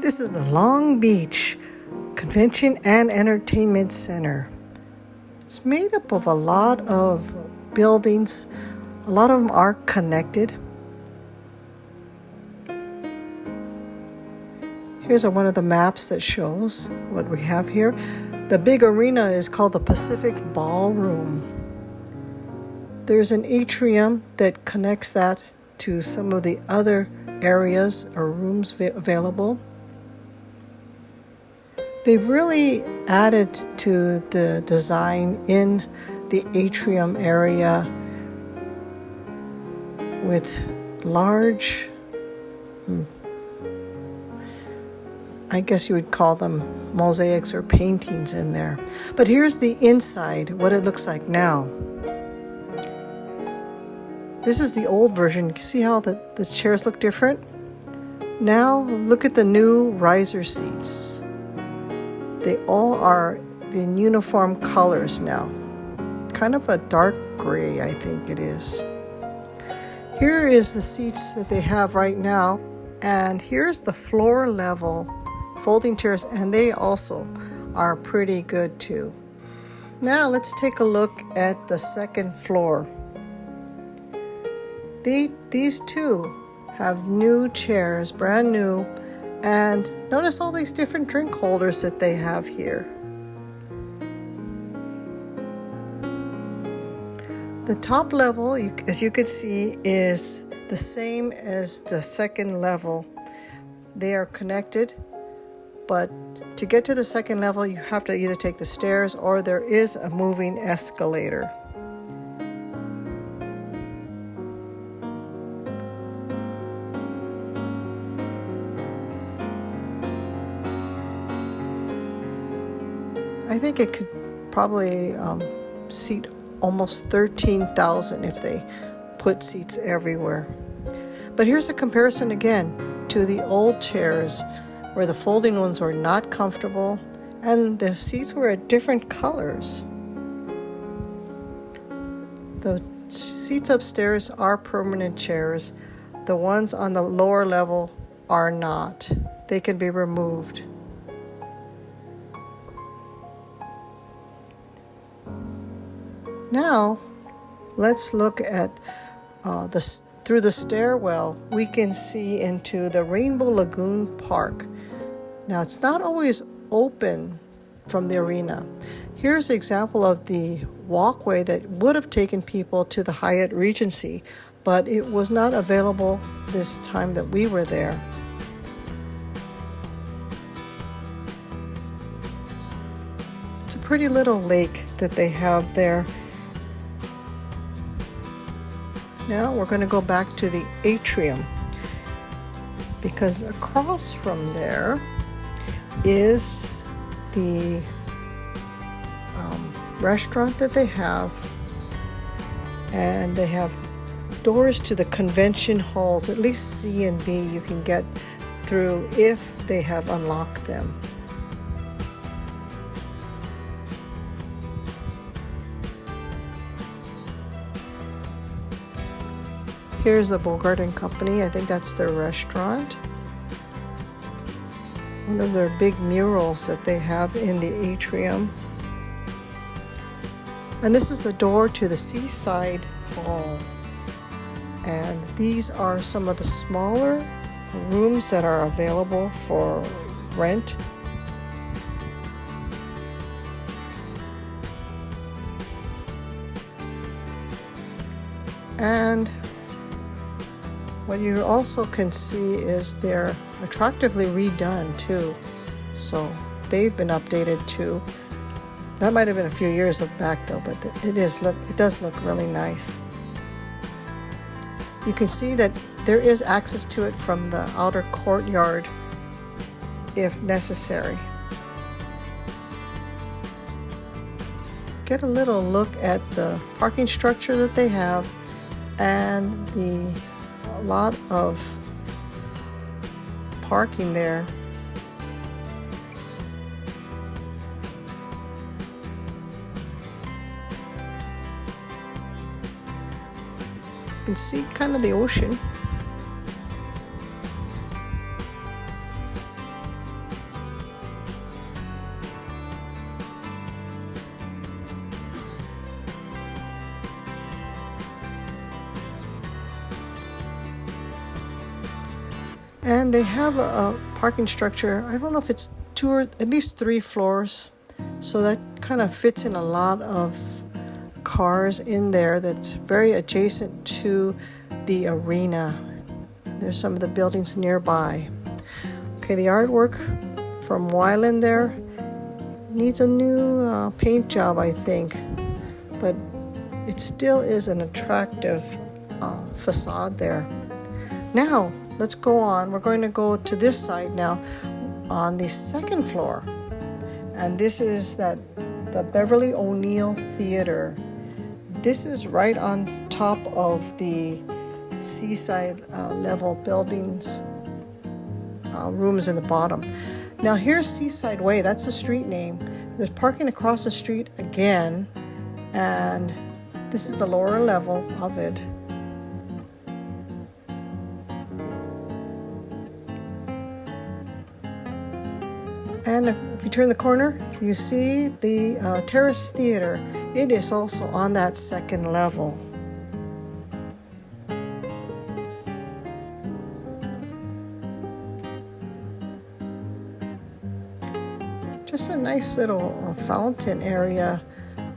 This is the Long Beach Convention and Entertainment Center. It's made up of a lot of buildings. A lot of them are connected. Here's one of the maps that shows what we have here. The big arena is called the Pacific Ballroom. There's an atrium that connects that to some of the other areas or rooms available. They've really added to the design in the atrium area with large, I guess you would call them mosaics or paintings in there. But here's the inside, what it looks like now. This is the old version. You see how the chairs look different? Now look at the new riser seats. They all are in uniform colors now. Kind of a dark gray, I think it is. Here is the seats that they have right now. And here's the floor level folding chairs, and they also are pretty good too. Now let's take a look at the second floor. These two have new chairs, brand new, and notice all these different drink holders that they have here. The top level, as you can see, is the same as the second level. They are connected, but to get to the second level, you have to either take the stairs or there is a moving escalator. I think it could probably seat almost 13,000 if they put seats everywhere. But here's a comparison again to the old chairs where the folding ones were not comfortable and the seats were at different colors. The seats upstairs are permanent chairs. The ones on the lower level are not. They can be removed. Now, let's look at through the stairwell, we can see into the Rainbow Lagoon Park. Now, it's not always open from the arena. Here's an example of the walkway that would have taken people to the Hyatt Regency, but it was not available this time that we were there. It's a pretty little lake that they have there. Now we're going to go back to the atrium because across from there is the restaurant that they have, and they have doors to the convention halls, at least C and B you can get through if they have unlocked them. Here's the Bogart & Company. I think that's their restaurant. One of their big murals that they have in the atrium. And this is the door to the Seaside Hall. And these are some of the smaller rooms that are available for rent. And what you also can see is they're attractively redone too. So they've been updated too. That might have been a few years back though, but it does look really nice. You can see that there is access to it from the outer courtyard if necessary. Get a little look at the parking structure that they have and a lot of parking there. You can see kind of the ocean. And they have a parking structure. I don't know if it's 2 or at least 3 floors. So that kind of fits in a lot of cars in there. That's very adjacent to the arena. There's some of the buildings nearby. Okay, the artwork from Wyland there needs a new paint job, I think. But it still is an attractive facade there. Now, let's go on. We're going to go to this side now on the 2nd floor. And this is the Beverly O'Neill Theater. This is right on top of the seaside level buildings, rooms in the bottom. Now here's Seaside Way. That's the street name. There's parking across the street again. And this is the lower level of it. And if you turn the corner, you see the Terrace Theater. It is also on that 2nd level. Just a nice little fountain area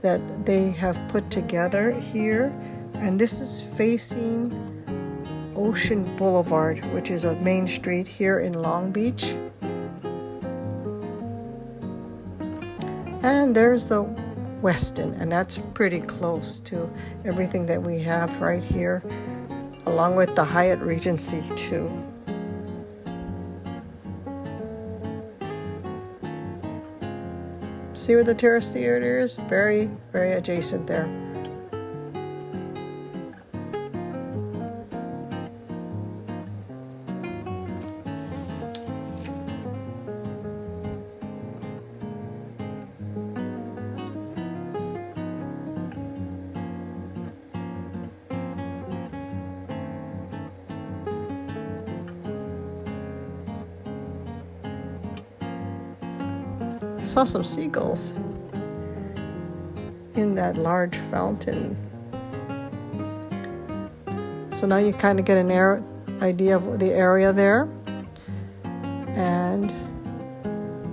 that they have put together here. And this is facing Ocean Boulevard, which is a main street here in Long Beach. And there's the Westin, and that's pretty close to everything that we have right here, along with the Hyatt Regency too. See where the Terrace Theater is? Very, very adjacent there. I saw some seagulls in that large fountain. So now you kind of get an idea of the area there. And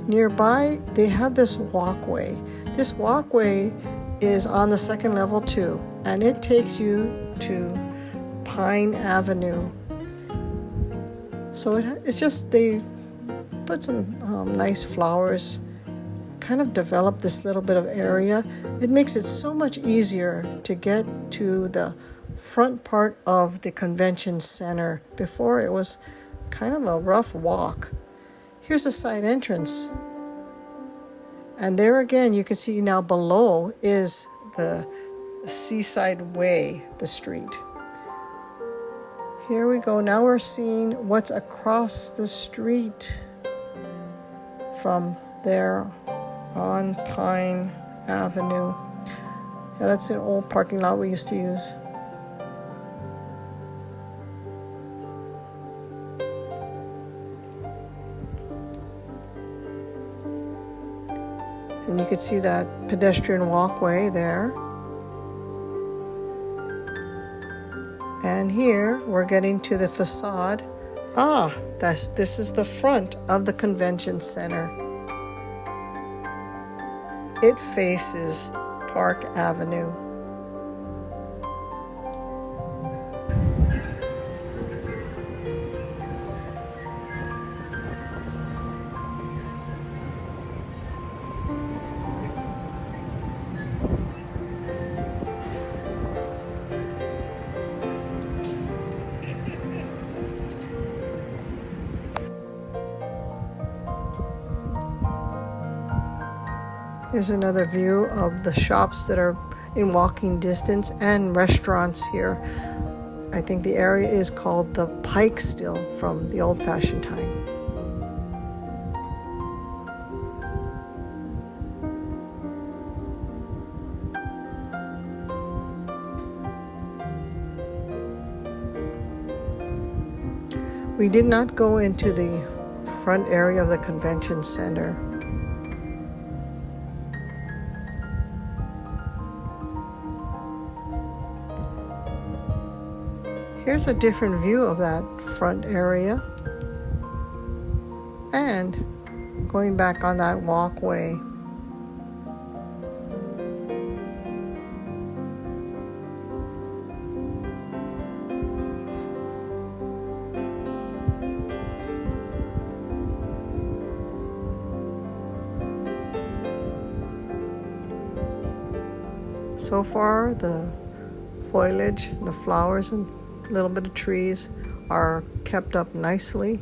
nearby, they have this walkway. This walkway is on the 2nd level too, and it takes you to Pine Avenue. So it's just, they put some nice flowers, kind of develop this little bit of area. It makes it so much easier to get to the front part of the convention center. Before, it was kind of a rough walk. Here's the side entrance. And there again, you can see now below is the Seaside Way, the street. Here we go. Now we're seeing what's across the street from there on Pine Avenue. Yeah, that's an old parking lot we used to use. And you can see that pedestrian walkway there. And here we're getting to the facade. This is the front of the convention center. It faces Park Avenue. Here's another view of the shops that are in walking distance and restaurants here. I think the area is called the Pike still from the old-fashioned time. We did not go into the front area of the convention center. Here's a different view of that front area. and going back on that walkway. So far, the foliage, the flowers, and a little bit of trees are kept up nicely.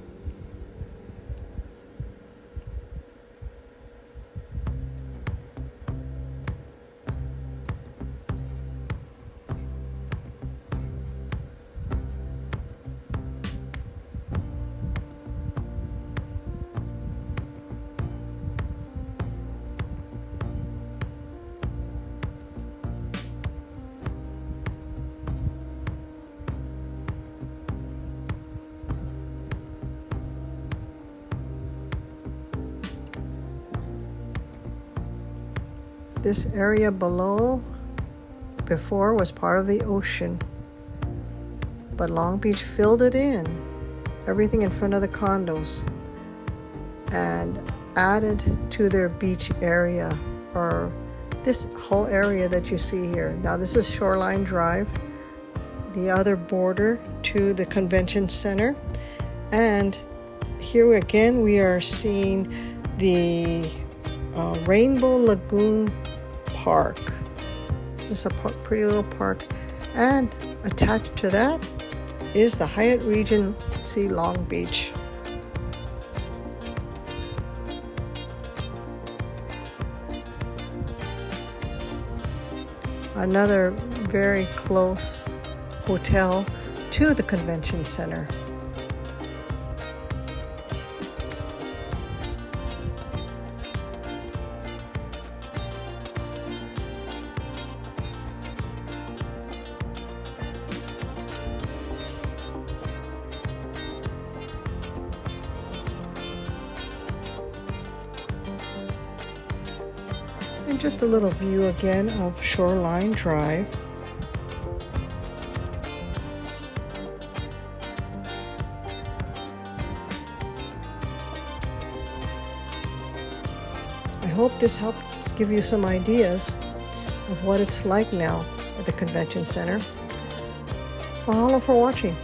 This area below before was part of the ocean, but Long Beach filled it in, everything in front of the condos, and added to their beach area, or this whole area that you see here. Now this is Shoreline Drive, the other border to the convention center, and here again we are seeing the Rainbow Lagoon Park. Just a pretty little park, and attached to that is the Hyatt Regency Long Beach. Another very close hotel to the convention center. And just a little view again of Shoreline Drive. I hope this helped give you some ideas of what it's like now at the convention center. Mahalo for watching.